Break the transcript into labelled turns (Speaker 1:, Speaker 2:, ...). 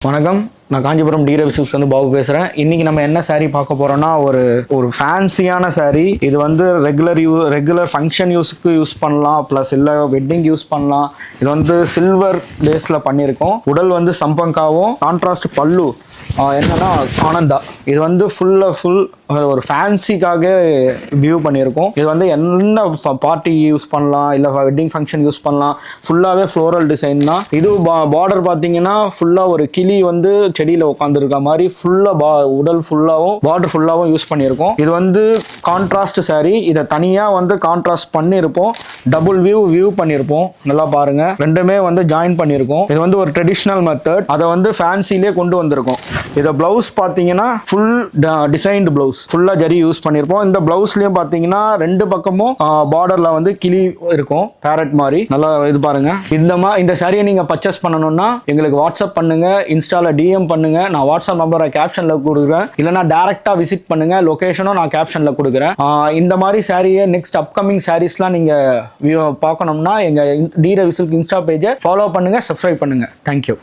Speaker 1: வணக்கம், நான் Kanchipuram D Ravi silks வந்து பாபு பேசுகிறேன். இன்றைக்கி நம்ம என்ன saree பார்க்க போகிறோன்னா ஒரு ஃபேன்சியான saree. இது வந்து ரெகுலர் ஃபங்க்ஷன் யூஸுக்கு யூஸ் பண்ணலாம், ப்ளஸ் இல்லை வெட்டிங் யூஸ் பண்ணலாம். இது வந்து சில்வர் பேஸில் பண்ணியிருக்கோம். உடல் வந்து சம்பங்காவும், கான்ட்ராஸ்ட் பல்லு என்னன்னா ஆனந்தா. இது வந்து ஃபுல் ஒரு ஃபேன்சிக்காக வியூ பண்ணியிருக்கோம். இது வந்து என்ன பார்ட்டி யூஸ் பண்ணலாம், இல்லை வெட்டிங் ஃபங்க்ஷன் யூஸ் பண்ணலாம். ஃபுல்லாகவே ஃப்ளோரல் டிசைன் தான். இது பார்டர் பார்த்தீங்கன்னா ஃபுல்லாக ஒரு கிளி வந்து செடியில் உட்காந்துருக்க மாதிரி உடல் ஃபுல்லாகவும் பார்டர் ஃபுல்லாகவும் யூஸ் பண்ணியிருக்கோம். இது வந்து கான்ட்ராஸ்ட் saree. இதை தனியாக வந்து கான்ட்ராஸ்ட் பண்ணியிருப்போம், டபுள் வியூ பண்ணியிருப்போம். நல்லா பாருங்க, ரெண்டுமே வந்து ஜாயின் பண்ணியிருக்கோம். இது வந்து ஒரு ட்ரெடிஷ்னல் மெத்தட், அதை வந்து ஃபேன்சிலே கொண்டு வந்திருக்கோம். இதை பிளவுஸ் பார்த்தீங்கன்னா ஃபுல் டிசைன்டு பிளவுஸ், ஃபுல்லாக ஜரி யூஸ் பண்ணியிருப்போம். இந்த பிளவுஸ்லையும் பார்த்தீங்கன்னா ரெண்டு பக்கமும் பார்டரில் வந்து கிளி இருக்கும், பேரட் மாதிரி. நல்லா இது பாருங்க. இந்த சாரியை நீங்கள் பர்ச்சேஸ் பண்ணணும்னா எங்களுக்கு வாட்ஸ்அப் பண்ணுங்க, இன்ஸ்டால டிஎம் பண்ணுங்க. நான் வாட்ஸ்அப் நம்பரை கேப்ஷனில் கொடுக்குறேன், இல்லைனா டேரெக்டாக விசிட் பண்ணுங்க. லொகேஷனும் நான் கேப்ஷனில் கொடுக்குறேன். இந்த மாதிரி சாரியை நெக்ஸ்ட் அப்கமிங் சாரீஸ்லாம் நீங்கள் பார்க்கணும்னா எங்கள் டி ரவி சில்க் இன்ஸ்டா பேஜை ஃபாலோ பண்ணுங்க, சப்ஸ்கிரைப் பண்ணுங்க. தேங்க்யூ.